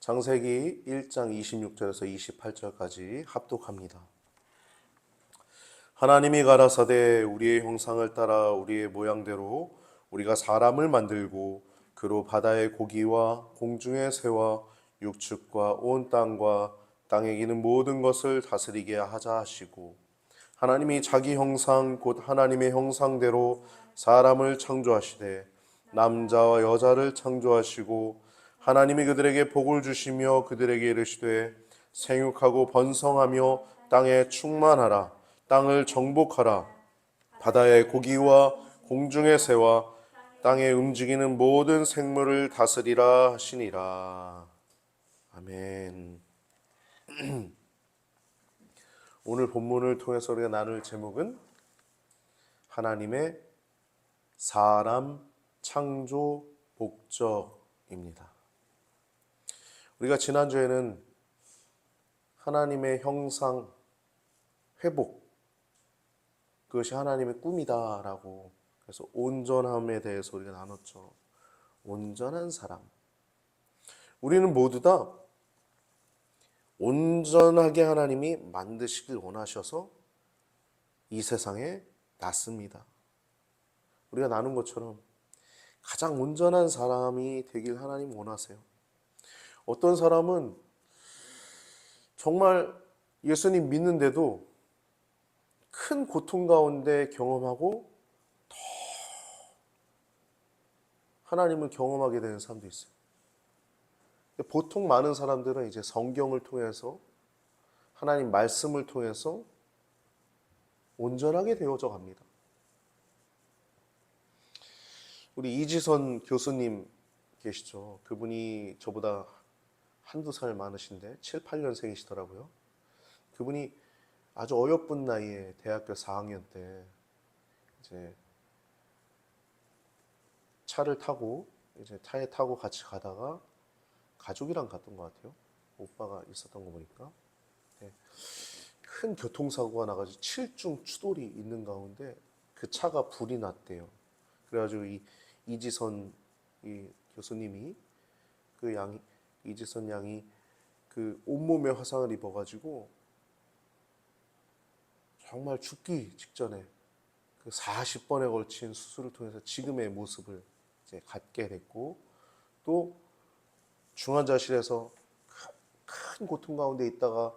창세기 1장 26절에서 28절까지 합독합니다. 하나님이 가라사대 우리의 형상을 따라 우리의 모양대로 우리가 사람을 만들고 그로 바다의 고기와 공중의 새와 육축과 온 땅과 땅에 기는 모든 것을 다스리게 하자 하시고, 하나님이 자기 형상 곧 하나님의 형상대로 사람을 창조하시되 남자와 여자를 창조하시고, 하나님이 그들에게 복을 주시며 그들에게 이르시되 생육하고 번성하며 땅에 충만하라. 땅을 정복하라. 바다의 고기와 공중의 새와 땅에 움직이는 모든 생물을 다스리라 하시니라. 아멘. 오늘 본문을 통해서 우리가 나눌 제목은 하나님의 사람 창조 목적입니다. 우리가 지난주에는 하나님의 형상 회복, 그것이 하나님의 꿈이다라고, 그래서 온전함에 대해서 우리가 나눴죠. 온전한 사람. 우리는 모두 다 온전하게 하나님이 만드시길 원하셔서 이 세상에 났습니다. 우리가 나눈 것처럼 가장 온전한 사람이 되길 하나님 원하세요. 어떤 사람은 정말 예수님 믿는데도 큰 고통 가운데 경험하고 더 하나님을 경험하게 되는 사람도 있어요. 보통 많은 사람들은 이제 성경을 통해서, 하나님 말씀을 통해서 온전하게 되어져 갑니다. 우리 이지선 교수님 계시죠? 그분이 저보다 한두 살 많으신데 7, 8년생이시더라고요. 그분이 아주 어여쁜 나이에 대학교 4학년 때 이제 차를 타고 차에 타고 같이 가다가 가족이랑 갔던 것 같아요. 오빠가 있었던 거 보니까. 네. 큰 교통사고가 나가지고 7중 추돌이 있는 가운데 그 차가 불이 났대요. 그래가지고 이지선 교수님이 이지선 양이 그 온몸에 화상을 입어가지고 정말 죽기 직전에 그 40번에 걸친 수술을 통해서 지금의 모습을 이제 갖게 됐고, 또 중환자실에서 큰 고통 가운데 있다가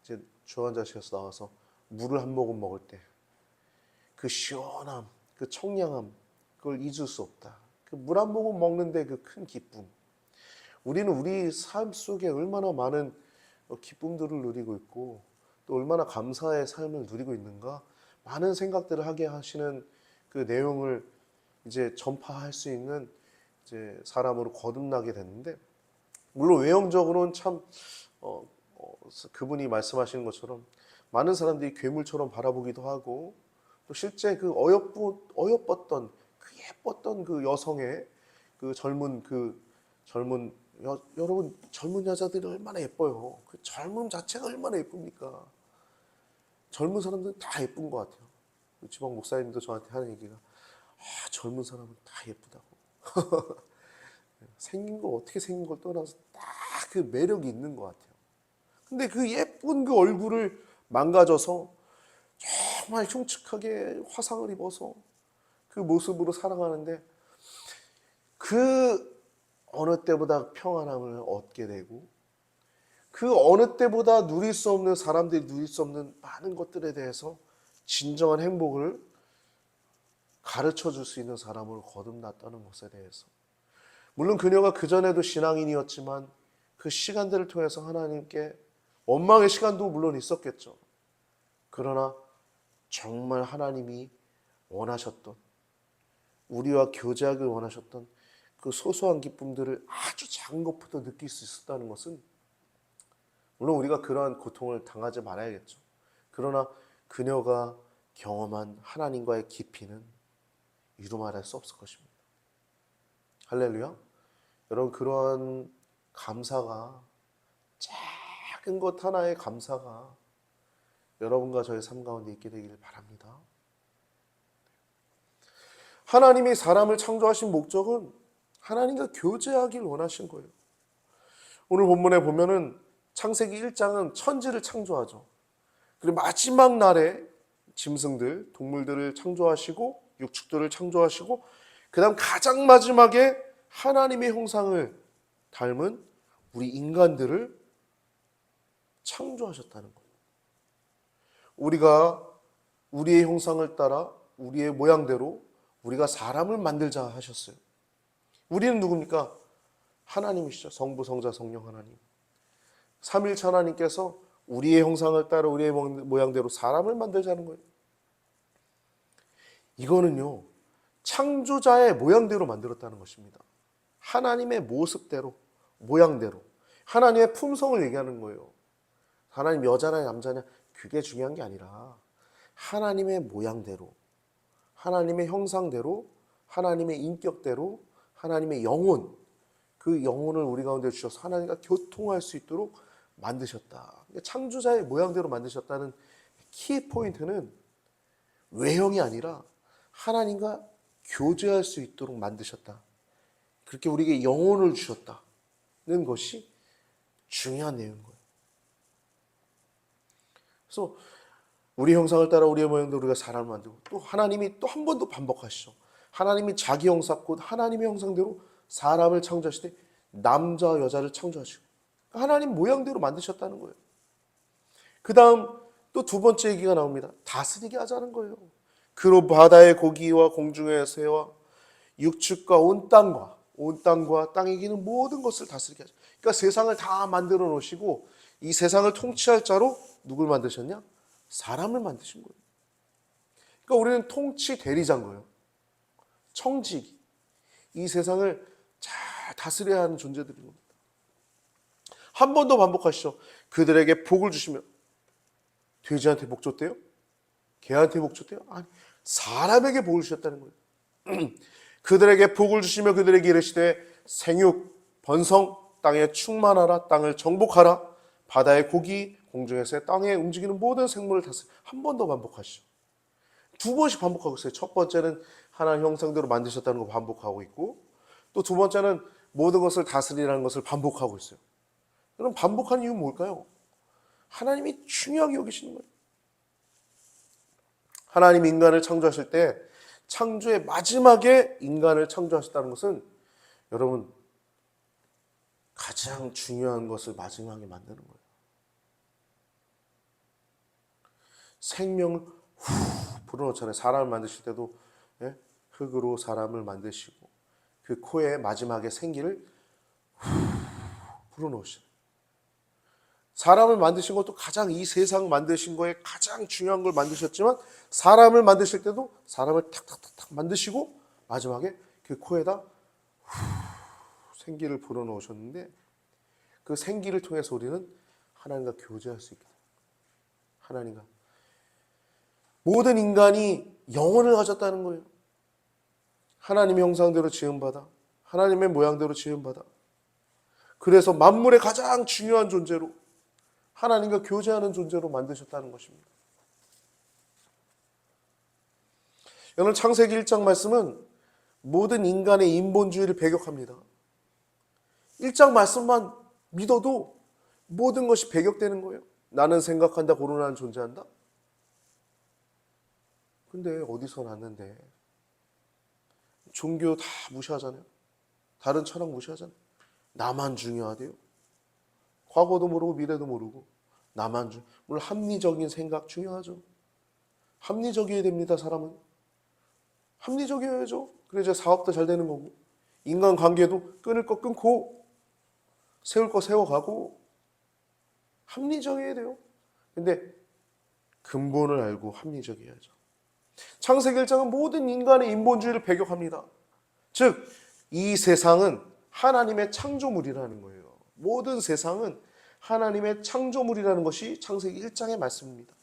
이제 중환자실에서 나와서 물을 한 모금 먹을 때 그 시원함, 그 청량함, 그걸 잊을 수 없다. 그 물 한 모금 먹는데 그 큰 기쁨. 우리는 우리 삶 속에 얼마나 많은 기쁨들을 누리고 있고 또 얼마나 감사의 삶을 누리고 있는가, 많은 생각들을 하게 하시는 그 내용을 이제 전파할 수 있는 이제 사람으로 거듭나게 됐는데, 물론 외형적으로는 참 그분이 말씀하시는 것처럼 많은 사람들이 괴물처럼 바라보기도 하고, 또 실제 그 어여뻤던 그 예뻤던 그 여성의 그 젊은 여러분, 젊은 여자들이 얼마나 예뻐요. 그 젊음 자체가 얼마나 예쁩니까? 젊은 사람들은 다 예쁜 것 같아요. 지방 목사님도 저한테 하는 얘기가, 젊은 사람은 다 예쁘다고. 생긴 거, 어떻게 생긴 걸 떠나서 딱 그 매력이 있는 것 같아요. 근데 그 예쁜 그 얼굴을 망가져서 정말 흉측하게 화상을 입어서 그 모습으로 살아가는데, 그 어느 때보다 평안함을 얻게 되고, 그 어느 때보다 누릴 수 없는, 사람들이 누릴 수 없는 많은 것들에 대해서 진정한 행복을 가르쳐 줄 수 있는 사람으로 거듭났다는 것에 대해서, 물론 그녀가 그전에도 신앙인이었지만 그 시간들을 통해서 하나님께 원망의 시간도 물론 있었겠죠. 그러나 정말 하나님이 원하셨던, 우리와 교제하길 원하셨던 그 소소한 기쁨들을 아주 작은 것부터 느낄 수 있었다는 것은, 물론 우리가 그러한 고통을 당하지 말아야겠죠. 그러나 그녀가 경험한 하나님과의 깊이는 이루 말할 수 없을 것입니다. 할렐루야. 여러분, 그러한 감사가, 작은 것 하나의 감사가 여러분과 저의 삶 가운데 있게 되기를 바랍니다. 하나님이 사람을 창조하신 목적은 하나님과 교제하길 원하신 거예요. 오늘 본문에 보면은 창세기 1장은 천지를 창조하죠. 그리고 마지막 날에 짐승들, 동물들을 창조하시고 육축들을 창조하시고 그다음 가장 마지막에 하나님의 형상을 닮은 우리 인간들을 창조하셨다는 거예요. 우리가 우리의 형상을 따라 우리의 모양대로 우리가 사람을 만들자 하셨어요. 우리는 누굽니까? 하나님이시죠. 성부, 성자, 성령 하나님. 삼일체 하나님께서 우리의 형상을 따라 우리의 모양대로 사람을 만들자는 거예요. 이거는요, 창조자의 모양대로 만들었다는 것입니다. 하나님의 모습대로, 모양대로. 하나님의 품성을 얘기하는 거예요. 하나님 여자냐 남자냐 그게 중요한 게 아니라 하나님의 모양대로, 하나님의 형상대로, 하나님의 인격대로, 하나님의 영혼, 그 영혼을 우리 가운데 주셔서 하나님과 교통할 수 있도록 만드셨다. 창조자의 모양대로 만드셨다는 키 포인트는 외형이 아니라 하나님과 교제할 수 있도록 만드셨다. 그렇게 우리에게 영혼을 주셨다는 것이 중요한 내용인 거예요. 그래서 우리 형상을 따라 우리의 모양대로 우리가 사람을 만들고 또 하나님이 또 한 번 더 반복하시죠. 하나님이 자기 형상 곧 하나님의 형상대로 사람을 창조하실 때 남자와 여자를 창조하시고 하나님 모양대로 만드셨다는 거예요. 그 다음 또 두 번째 얘기가 나옵니다. 다스리게 하자는 거예요. 그로 바다의 고기와 공중의 새와 육축과 온 땅과 땅에 기는 모든 것을 다스리게 하자. 그러니까 세상을 다 만들어 놓으시고 이 세상을 통치할 자로 누굴 만드셨냐? 사람을 만드신 거예요. 그러니까 우리는 통치 대리자인 거예요. 청지기. 이 세상을 잘 다스려야 하는 존재들인 겁니다. 한 번 더 반복하시죠. 그들에게 복을 주시며 돼지한테 복 줬대요? 개한테 복 줬대요? 아니, 사람에게 복을 주셨다는 거예요. 그들에게 복을 주시며 그들에게 이르시되 생육, 번성, 땅에 충만하라, 땅을 정복하라, 바다의 고기, 공중의 새, 땅에 움직이는 모든 생물을 다스리라. 한 번 더 반복하시죠. 두 번씩 반복하고 있어요. 첫 번째는 하나님 형상대로 만드셨다는 거 반복하고 있고 또 두 번째는 모든 것을 다스리라는 것을 반복하고 있어요. 그럼 반복한 이유는 뭘까요? 하나님이 중요하게 여기시는 거예요. 하나님 인간을 창조하실 때 창조의 마지막에 인간을 창조하셨다는 것은 여러분 가장 중요한 것을 마지막에 만드는 거예요. 생명을 불어넣잖아요. 사람을 만드실 때도 흙으로 사람을 만드시고 그 코에 마지막에 생기를 불어넣으시죠. 사람을 만드신 것도 가장 이 세상 만드신 거에 가장 중요한 걸 만드셨지만 사람을 만드실 때도 사람을 탁탁탁탁 만드시고 마지막에 그 코에다 생기를 불어넣으셨는데 그 생기를 통해서 우리는 하나님과 교제할 수 있게 됩니다. 하나님과 모든 인간이 영혼을 가졌다는 거예요. 하나님의 형상대로 지음받아 하나님의 모양대로 지음받아 그래서 만물의 가장 중요한 존재로 하나님과 교제하는 존재로 만드셨다는 것입니다. 여러분 창세기 1장 말씀은 모든 인간의 인본주의를 배격합니다. 1장 말씀만 믿어도 모든 것이 배격되는 거예요. 나는 생각한다, 고론하는 존재한다. 근데 어디서 났는데 종교 다 무시하잖아요. 다른 철학 무시하잖아요. 나만 중요하대요. 과거도 모르고 미래도 모르고 나만 물론 합리적인 생각 중요하죠. 합리적이어야 됩니다. 사람은 합리적이어야죠. 그래야 사업도 잘 되는 거고 인간관계도 끊을 거 끊고 세울 거 세워가고 합리적이어야 돼요. 근데 근본을 알고 합리적이어야죠. 창세기 1장은 모든 인간의 인본주의를 배격합니다. 즉 이 세상은 하나님의 창조물이라는 거예요. 모든 세상은 하나님의 창조물이라는 것이 창세기 1장의 말씀입니다.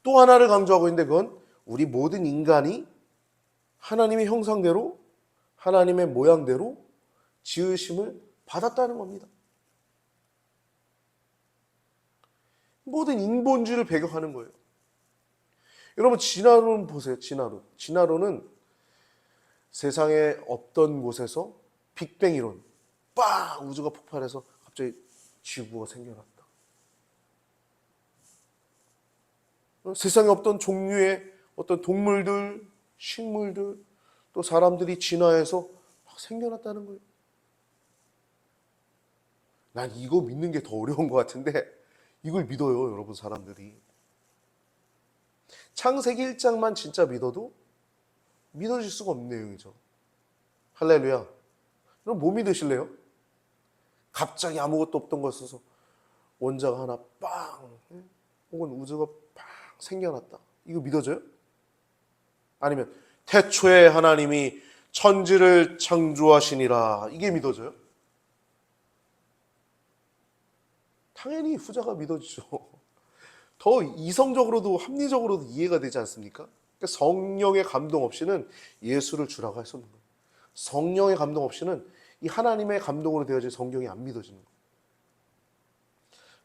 또 하나를 강조하고 있는데 그건 우리 모든 인간이 하나님의 형상대로 하나님의 모양대로 지으심을 받았다는 겁니다. 모든 인본주의를 배격하는 거예요. 여러분 진화론은 보세요. 진화론은 세상에 없던 곳에서 빅뱅 이론 빵! 우주가 폭발해서 갑자기 지구가 생겨났다. 세상에 없던 종류의 어떤 동물들, 식물들, 또 사람들이 진화해서 막 생겨났다는 거예요. 난 이거 믿는 게 더 어려운 것 같은데 이걸 믿어요, 여러분, 사람들이. 창세기 1장만 진짜 믿어도 믿어질 수가 없는 내용이죠. 할렐루야. 그럼 뭐 믿으실래요? 갑자기 아무것도 없던 걸 써서 원자가 하나 빵, 혹은 우주가 빵 생겨났다. 이거 믿어져요? 아니면 태초에 하나님이 천지를 창조하시니라. 이게 믿어져요? 당연히 후자가 믿어지죠. 더 이성적으로도 합리적으로도 이해가 되지 않습니까? 그러니까 성령의 감동 없이는 예수를 주라고 할 수 없는 거예요. 성령의 감동 없이는 이 하나님의 감동으로 되어진 성경이 안 믿어지는 거예요.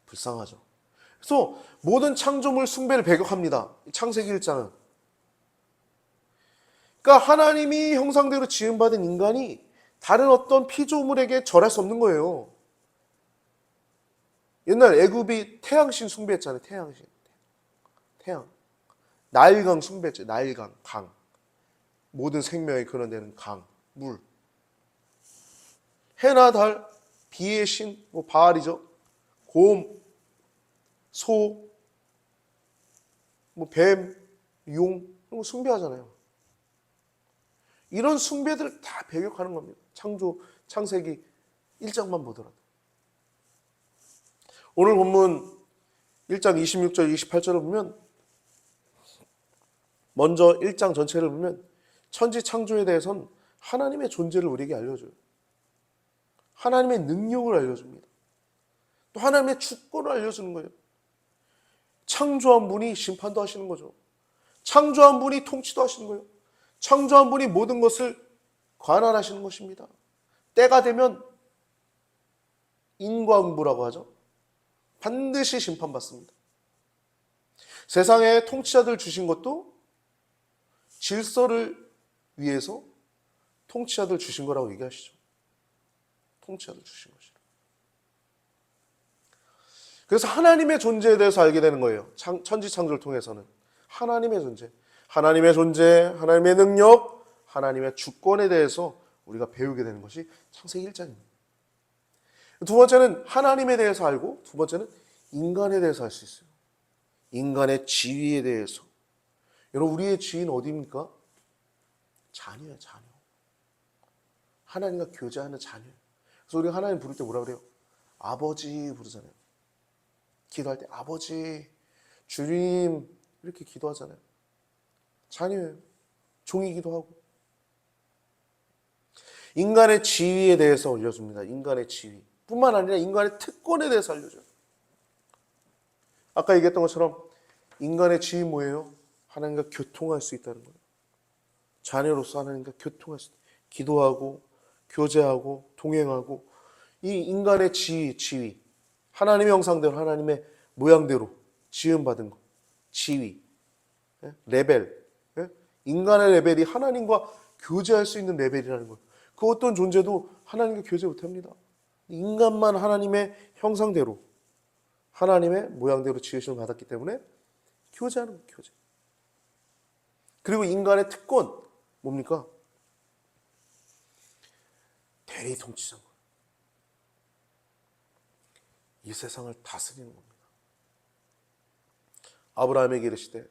불쌍하죠. 그래서 모든 창조물 숭배를 배격합니다. 창세기 1장은. 그러니까 하나님이 형상대로 지음받은 인간이 다른 어떤 피조물에게 절할 수 없는 거예요. 옛날 애굽이 태양신 숭배했잖아요. 태양신. 태양. 나일강 숭배했죠. 나일강, 강. 모든 생명이 근원되는 강, 물. 해나 달, 비의 신, 뭐 바알이죠. 곰, 소, 뭐 뱀, 용, 이런 거 숭배하잖아요. 이런 숭배들을 다 배격하는 겁니다. 창세기 1장만 보더라도. 오늘 본문 1장 26절, 28절을 보면, 먼저 1장 전체를 보면 천지 창조에 대해서는 하나님의 존재를 우리에게 알려줘요. 하나님의 능력을 알려줍니다. 또 하나님의 주권을 알려주는 거예요. 창조한 분이 심판도 하시는 거죠. 창조한 분이 통치도 하시는 거예요. 창조한 분이 모든 것을 관할하시는 것입니다. 때가 되면 인과응보라고 하죠. 반드시 심판받습니다. 세상에 통치자들 주신 것도 질서를 위해서 통치자들 주신 거라고 얘기하시죠. 통치자들 주신 것이라. 그래서 하나님의 존재에 대해서 알게 되는 거예요. 천지창조를 통해서는. 하나님의 존재, 하나님의 능력, 하나님의 주권에 대해서 우리가 배우게 되는 것이 창세기 1장입니다. 두 번째는 하나님에 대해서 알고, 두 번째는 인간에 대해서 알 수 있어요. 인간의 지위에 대해서. 여러분, 우리의 지위는 어디입니까? 자녀예요, 자녀. 하나님과 교제하는 자녀예요. 그래서 우리가 하나님 부를 때 뭐라 그래요? 아버지 부르잖아요. 기도할 때 아버지, 주님 이렇게 기도하잖아요. 자녀예요. 종이기도 하고. 인간의 지위에 대해서 알려줍니다. 인간의 지위. 뿐만 아니라 인간의 특권에 대해서 알려줘요. 아까 얘기했던 것처럼 인간의 지위 뭐예요? 하나님과 교통할 수 있다는 거예요. 자녀로서 하나님과 교통할 수 있다. 기도하고 교제하고 동행하고. 이 인간의 지위. 하나님의 형상대로, 하나님의 모양대로 지음받은 것. 지위. 레벨. 인간의 레벨이 하나님과 교제할 수 있는 레벨이라는 거예요. 그 어떤 존재도 하나님과 교제 못합니다. 인간만 하나님의 형상대로, 하나님의 모양대로 지으심을 받았기 때문에 교제하는 거예요. 교제. 그리고 인간의 특권 뭡니까? 대리 통치자인 거예요. 이 세상을 다스리는 겁니다. 아브라함에게 이르시되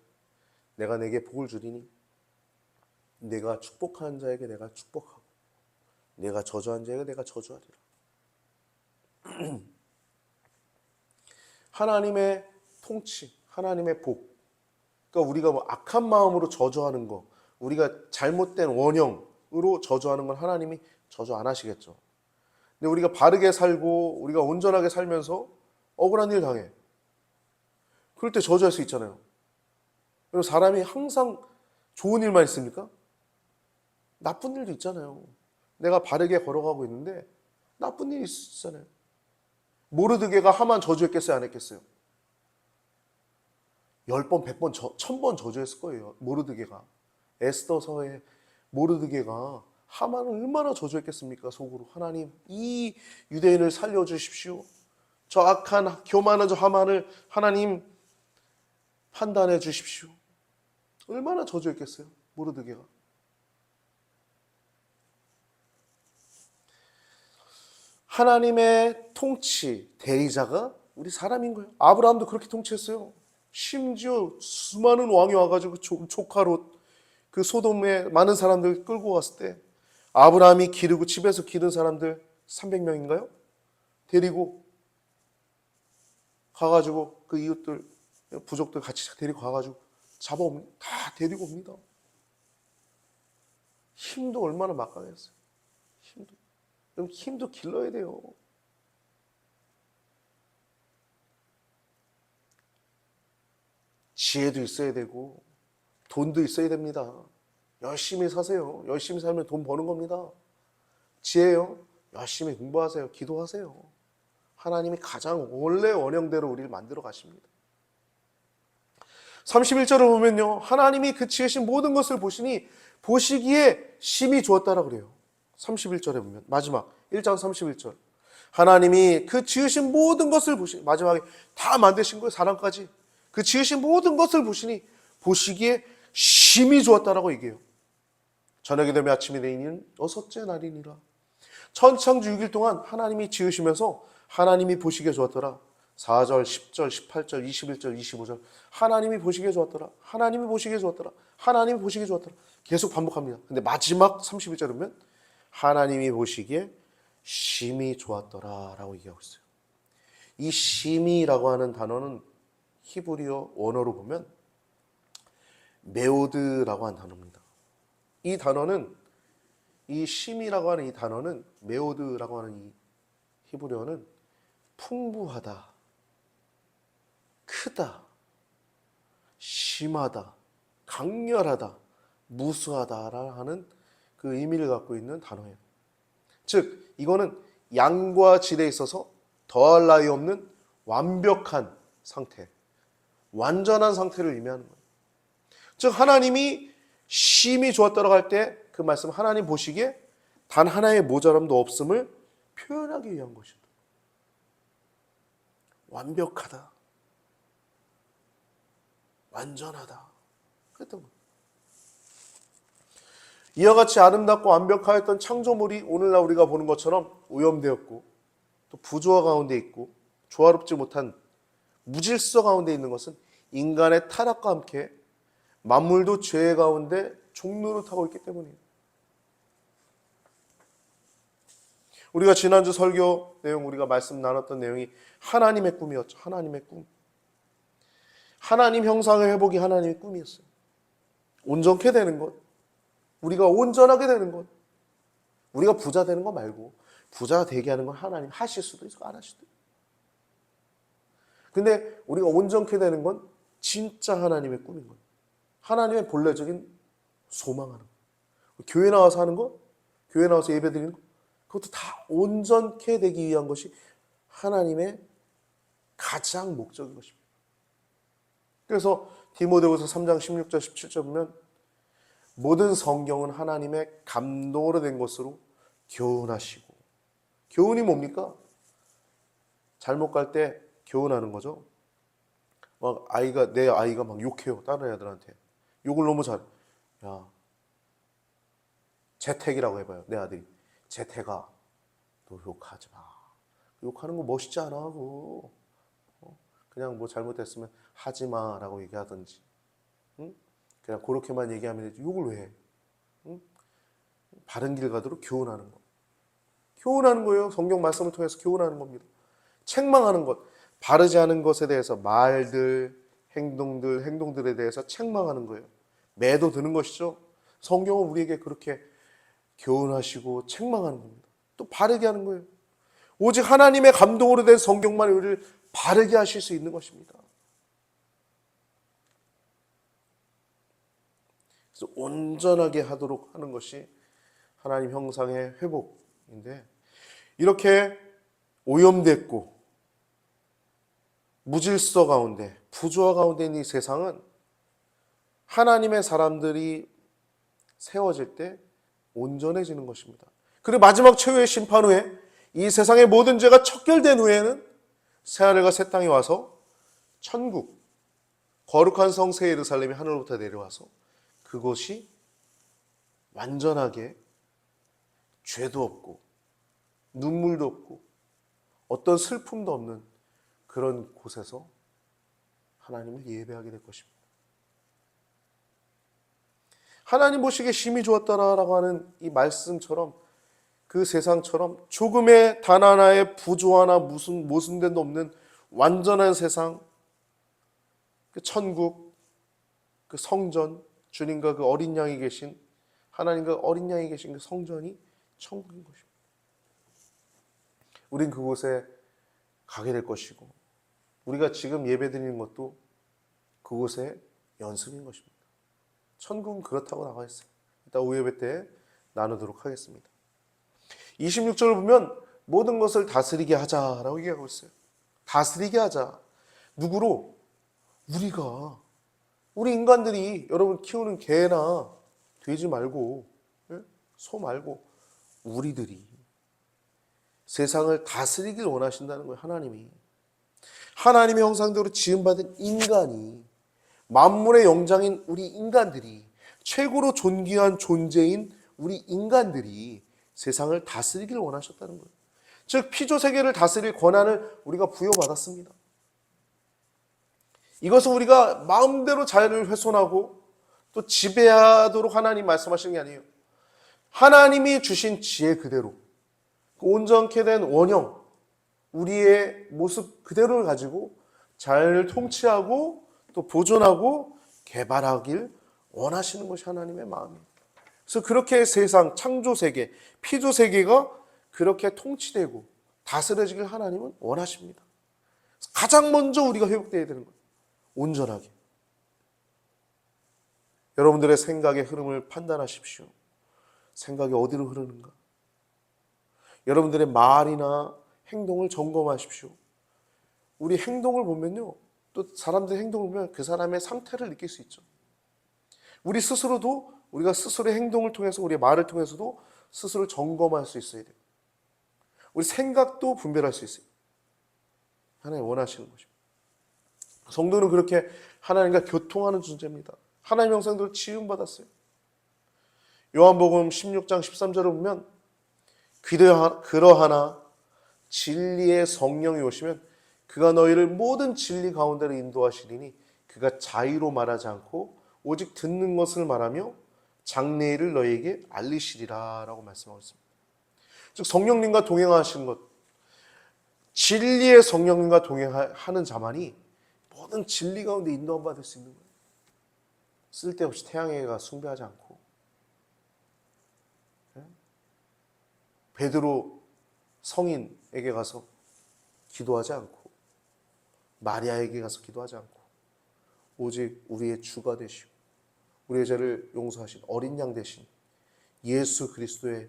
내가 내게 복을 주리니 내가 축복하는 자에게 내가 축복하고 내가 저주한 자에게 내가 저주하리라. 하나님의 통치, 하나님의 복. 그러니까 우리가 뭐 악한 마음으로 저주하는 거, 우리가 잘못된 원형으로 저주하는 건 하나님이 저주 안 하시겠죠. 근데 우리가 바르게 살고 우리가 온전하게 살면서 억울한 일 당해. 그럴 때 저주할 수 있잖아요. 그리고 사람이 항상 좋은 일만 있습니까? 나쁜 일도 있잖아요. 내가 바르게 걸어가고 있는데 나쁜 일이 있잖아요. 모르드게가 하만 저주했겠어요? 안 했겠어요? 10번, 100번, 1000번 저주했을 거예요. 모르드게가. 에스더서에 모르드게가 하만은 얼마나 저주했겠습니까? 속으로 하나님 이 유대인을 살려주십시오. 저 악한 교만한 저 하만을 하나님 판단해 주십시오. 얼마나 저주했겠어요? 모르드게가. 하나님의 통치 대리자가 우리 사람인 거예요. 아브라함도 그렇게 통치했어요. 심지어 수많은 왕이 와가지고 조카로 그 소돔에 많은 사람들 끌고 갔을 때 아브라함이 기르고 집에서 기른 사람들 300명인가요? 데리고 가가지고 그 이웃들 부족들 같이 데리고 가가지고 잡아옵니다. 다 데리고 옵니다. 힘도 얼마나 막강했어요. 힘도. 그럼 힘도 길러야 돼요. 지혜도 있어야 되고 돈도 있어야 됩니다. 열심히 사세요. 열심히 살면 돈 버는 겁니다. 지혜요. 열심히 공부하세요. 기도하세요. 하나님이 가장 원래 원형대로 우리를 만들어 가십니다. 31절을 보면요. 하나님이 그 지으신 모든 것을 보시니 보시기에 심히 좋았다라 그래요. 31절에 보면 마지막 1장 31절. 하나님이 그 지으신 모든 것을 보시니 마지막에 다 만드신 거예요. 사람까지. 그 지으신 모든 것을 보시니 보시기에 심히 좋았다라고 얘기해요. 저녁이 되면 아침이 되니는 여섯째 날이니라. 천창주 6일 동안 하나님이 지으시면서 하나님이 보시기에 좋았더라. 4절, 10절, 18절, 21절, 25절. 하나님이 보시기에 좋았더라. 하나님이 보시기에 좋았더라. 하나님이 보시기에 좋았더라. 계속 반복합니다. 근데 마지막 31절에 보면 하나님이 보시기에 심히 좋았더라 라고 얘기하고 있어요. 이 심히라고 하는 단어는 히브리어 원어로 보면 메오드라고 하는 단어입니다. 이 단어는 이 심이라고 하는 이 단어는 메오드라고 하는 이 히브리어는 풍부하다, 크다, 심하다, 강렬하다, 무수하다라 하는 그 의미를 갖고 있는 단어예요. 즉 이거는 양과 질에 있어서 더할 나위 없는 완벽한 상태, 완전한 상태를 의미하는 거예요. 즉 하나님이 심히 좋았다고 할 때 그 말씀 하나님 보시기에 단 하나의 모자람도 없음을 표현하기 위한 것입니다. 완벽하다, 완전하다 그랬던 거예요. 이와 같이 아름답고 완벽하였던 창조물이 오늘날 우리가 보는 것처럼 오염되었고 또 부조화 가운데 있고 조화롭지 못한 무질서 가운데 있는 것은 인간의 타락과 함께 만물도 죄 가운데 종로를 타고 있기 때문이에요. 우리가 지난주 설교 내용 우리가 말씀 나눴던 내용이 하나님의 꿈이었죠. 하나님의 꿈. 하나님 형상의 회복이 하나님의 꿈이었어요. 온전케 되는 것. 우리가 온전하게 되는 것. 우리가 부자 되는 거 말고 부자 되게 하는 건 하나님 하실 수도 있고 안 하실 수도 있고. 근데 우리가 온전케 되는 건 진짜 하나님의 꿈인 거예요. 하나님의 본래적인 소망하는 거. 교회 나와서 하는 거, 교회 나와서 예배 드리는 거, 그것도 다 온전케 되기 위한 것이 하나님의 가장 목적인 것입니다. 그래서 디모데후서 3장 16절 17절 보면 모든 성경은 하나님의 감동으로 된 것으로 교훈하시고, 교훈이 뭡니까? 잘못 갈 때 교훈하는 거죠. 막 내 아이가 막 욕해요. 다른 애들한테. 욕을 너무 잘해. 야, 재택이라고 해봐요. 내 아들이. 재택아, 너 욕하지 마. 욕하는 거 멋있지 않아. 그냥 뭐 잘못했으면 하지 마라고 얘기하든지. 응? 그냥 그렇게만 얘기하면 되지. 욕을 왜 해? 응? 바른 길 가도록 교훈하는 거. 교훈하는 거예요. 성경 말씀을 통해서 교훈하는 겁니다. 책망하는 것. 바르지 않은 것에 대해서 말들, 행동들에 대해서 책망하는 거예요. 매도 드는 것이죠. 성경은 우리에게 그렇게 교훈하시고 책망하는 겁니다. 또 바르게 하는 거예요. 오직 하나님의 감동으로 된 성경만 우리를 바르게 하실 수 있는 것입니다. 그래서 온전하게 하도록 하는 것이 하나님 형상의 회복인데, 이렇게 오염됐고 무질서 가운데 부조화 가운데 있는 이 세상은 하나님의 사람들이 세워질 때 온전해지는 것입니다. 그리고 마지막 최후의 심판 후에 이 세상의 모든 죄가 척결된 후에는 새하늘과 새 땅이 와서 천국, 거룩한 성 새 예루살렘이 하늘로부터 내려와서 그곳이 완전하게 죄도 없고 눈물도 없고 어떤 슬픔도 없는 그런 곳에서 하나님을 예배하게 될 것입니다. 하나님 보시기에 심히 좋았다라고 하는 이 말씀처럼 그 세상처럼 조금의 단 하나의 부조 하나 무슨 모순됨도 없는 완전한 세상, 그 천국, 그 성전, 주님과 그 어린 양이 계신 하나님과 어린 양이 계신 그 성전이 천국인 것입니다. 우린 그곳에 가게 될 것이고 우리가 지금 예배드리는 것도 그곳의 연습인 것입니다. 천국은 그렇다고 나와 있어요. 이따 오후 예배 때 나누도록 하겠습니다. 26절을 보면 모든 것을 다스리게 하자라고 얘기하고 있어요. 다스리게 하자. 누구로? 우리가. 우리 인간들이 여러분 키우는 개나 돼지 말고 소 말고 우리들이 세상을 다스리길 원하신다는 거예요. 하나님의 형상대로 지음받은 인간이 만물의 영장인 우리 인간들이 최고로 존귀한 존재인 우리 인간들이 세상을 다스리길 원하셨다는 거예요. 즉 피조세계를 다스릴 권한을 우리가 부여받았습니다. 이것은 우리가 마음대로 자연을 훼손하고 또 지배하도록 하나님 말씀하시는 게 아니에요. 하나님이 주신 지혜 그대로 온전케 된 원형 우리의 모습 그대로를 가지고 자연을 통치하고 또 보존하고 개발하길 원하시는 것이 하나님의 마음이에요. 그래서 그렇게 세상 창조세계 피조세계가 그렇게 통치되고 다스려지길 하나님은 원하십니다. 가장 먼저 우리가 회복되어야 되는 거예요. 온전하게. 여러분들의 생각의 흐름을 판단하십시오. 생각이 어디로 흐르는가? 여러분들의 말이나 행동을 점검하십시오. 우리 행동을 보면요. 또 사람들의 행동을 보면 그 사람의 상태를 느낄 수 있죠. 우리 스스로도 우리가 스스로의 행동을 통해서 우리의 말을 통해서도 스스로를 점검할 수 있어야 돼요. 우리 생각도 분별할 수 있어요. 하나님 원하시는 것입니다. 성도는 그렇게 하나님과 교통하는 존재입니다. 하나님 형상대로 지음받았어요. 요한복음 16장 13절을 보면 그러하나 진리의 성령이 오시면 그가 너희를 모든 진리 가운데로 인도하시리니 그가 자의로 말하지 않고 오직 듣는 것을 말하며 장래일을 너희에게 알리시리라 라고 말씀하고 있습니다. 즉 성령님과 동행하시는 것, 진리의 성령님과 동행하는 자만이 모든 진리 가운데 인도받을 수 있는 거예요. 쓸데없이 태양에가 숭배하지 않고 베드로 성인에게 가서 기도하지 않고 마리아에게 가서 기도하지 않고 오직 우리의 주가 되시고 우리의 죄를 용서하신 어린 양 되신 예수 그리스도의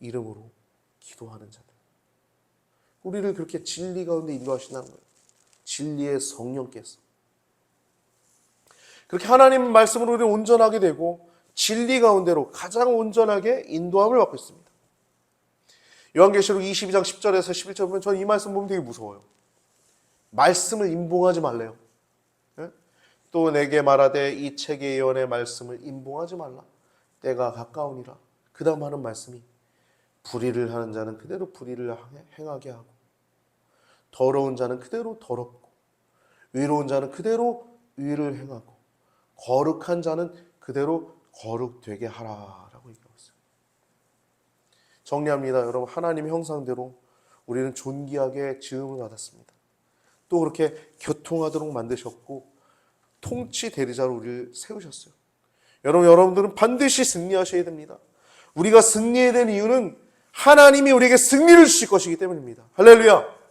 이름으로 기도하는 자들, 우리를 그렇게 진리 가운데 인도하신다는 거예요. 진리의 성령께서 그렇게 하나님 말씀으로 우리를 온전하게 되고 진리 가운데로 가장 온전하게 인도함을 받고 있습니다. 요한계시록 22장 10절에서 11절 보면 저는 이 말씀 보면 되게 무서워요. 말씀을 임봉하지 말래요. 또 내게 말하되 이 책의 예언의 말씀을 임봉하지 말라. 때가 가까우니라. 그 다음 하는 말씀이 불의를 하는 자는 그대로 불의를 행하게 하고 더러운 자는 그대로 더럽고 의로운 자는 그대로 의를 행하고 거룩한 자는 그대로 거룩되게 하라라고 얘기하고 있어요. 정리합니다. 여러분, 하나님의 형상대로 우리는 존귀하게 지음을 받았습니다. 또 그렇게 교통하도록 만드셨고 통치 대리자로 우리를 세우셨어요. 여러분들은 반드시 승리하셔야 됩니다. 우리가 승리해야 되는 이유는 하나님이 우리에게 승리를 주실 것이기 때문입니다. 할렐루야.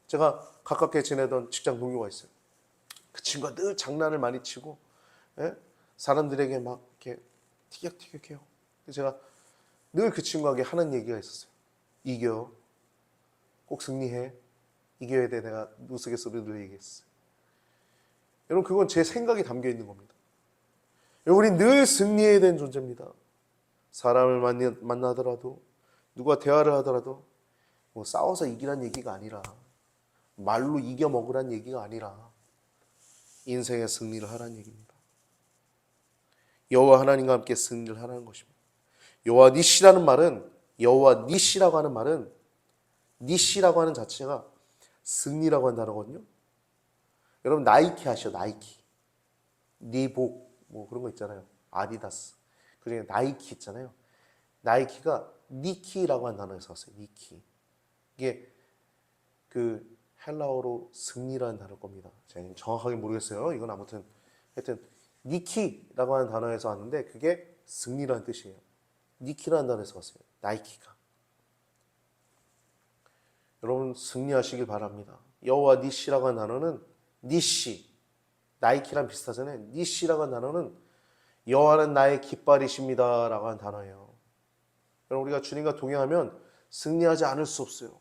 제가 가깝게 지내던 직장 동료가 있어요. 그 친구가 늘 장난을 많이 치고 사람들에게 막 이렇게 티격태격해요. 제가 늘 그 친구에게 하는 얘기가 있었어요. 이겨. 꼭 승리해. 이겨야 돼. 내가 우스갯소리로 늘 얘기했어요. 여러분, 그건 제 생각이 담겨 있는 겁니다. 우리 늘 승리해야 되는 존재입니다. 사람을 만나더라도 누가 대화를 하더라도 뭐 싸워서 이기란 얘기가 아니라 말로 이겨 먹으란 얘기가 아니라 인생의 승리를 하라는 얘기입니다. 여호와 하나님과 함께 승리를 하라는 것입니다. 여호와 니시라는 말은 여호와 니시라고 하는 말은 니시라고 하는 자체가 승리라고 하는 단어거든요. 여러분 나이키 아시죠? 나이키, 리복 뭐 그런 거 있잖아요. 아디다스 그중에 나이키 있잖아요. 나이키가 니키라고 하는 단어에서 왔어요. 니키. 이게 그 헬라어로 승리라는 단어일 겁니다. 제가 정확하게 모르겠어요. 이건 아무튼 하여튼 니키라고 하는 단어에서 왔는데 그게 승리라는 뜻이에요. 니키라는 단어에서 왔어요. 나이키가. 여러분 승리하시길 바랍니다. 여호와 니시라고 하는 단어는 니시, 나이키랑 비슷하잖아요. 니시라고 하는 단어는 여호와는 나의 깃발이십니다 라고 하는 단어예요. 여러분 우리가 주님과 동행하면 승리하지 않을 수 없어요.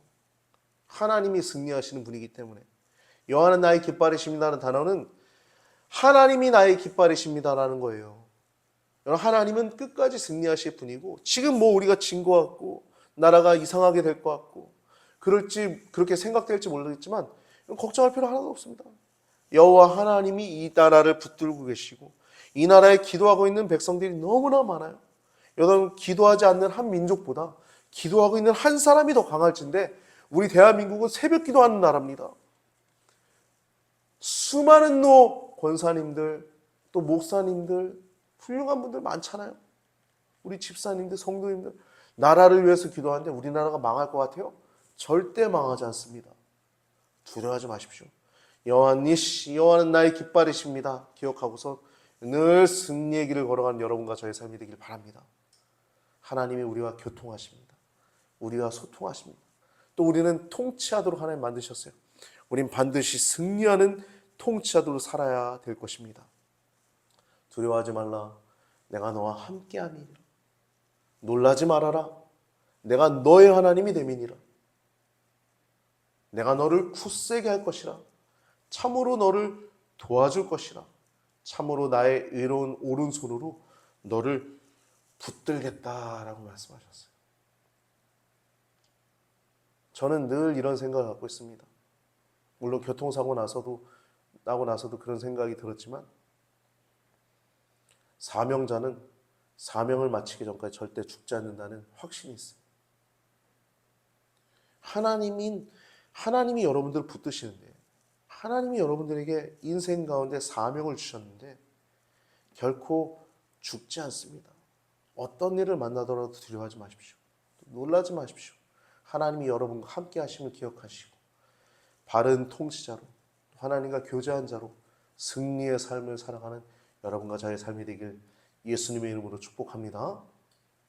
하나님이 승리하시는 분이기 때문에. 여호와는 나의 깃발이십니다라는 단어는 하나님이 나의 깃발이십니다라는 거예요. 여러분 하나님은 끝까지 승리하실 분이고 지금 뭐 우리가 진 것 같고 나라가 이상하게 될 것 같고 그렇게 생각될지 모르겠지만 걱정할 필요 하나도 없습니다. 여호와 하나님이 이 나라를 붙들고 계시고 이 나라에 기도하고 있는 백성들이 너무나 많아요. 여러분 기도하지 않는 한 민족보다 기도하고 있는 한 사람이 더 강할진데 우리 대한민국은 새벽 기도하는 나라입니다. 수많은 권사님들 또 목사님들 훌륭한 분들 많잖아요. 우리 집사님들 성도님들 나라를 위해서 기도하는데 우리나라가 망할 것 같아요? 절대 망하지 않습니다. 두려워하지 마십시오. 여호와 니시 여호와는 나의 깃발이십니다. 기억하고서 늘 승리의 길을 걸어가는 여러분과 저의 삶이 되길 바랍니다. 하나님이 우리와 교통하십니다. 우리와 소통하십니다. 또 우리는 통치하도록 하나님 만드셨어요. 우린 반드시 승리하는 통치자도록 살아야 될 것입니다. 두려워하지 말라. 내가 너와 함께함이니라. 놀라지 말아라. 내가 너의 하나님이 됨이니라. 내가 너를 굳세게 할 것이라. 참으로 너를 도와줄 것이라. 참으로 나의 의로운 오른손으로 너를 붙들겠다라고 말씀하셨어요. 저는 늘 이런 생각을 갖고 있습니다. 물론 교통사고 나고 나서도 그런 생각이 들었지만 사명자는 사명을 마치기 전까지 절대 죽지 않는다는 확신이 있어요. 하나님이 여러분들을 붙드시는데 하나님이 여러분들에게 인생 가운데 사명을 주셨는데 결코 죽지 않습니다. 어떤 일을 만나더라도 두려워하지 마십시오. 놀라지 마십시오. 하나님이 여러분과 함께 하심을 기억하시고 바른 통치자로 하나님과 교제한 자로 승리의 삶을 살아가는 여러분과 저의 삶이 되길 예수님의 이름으로 축복합니다.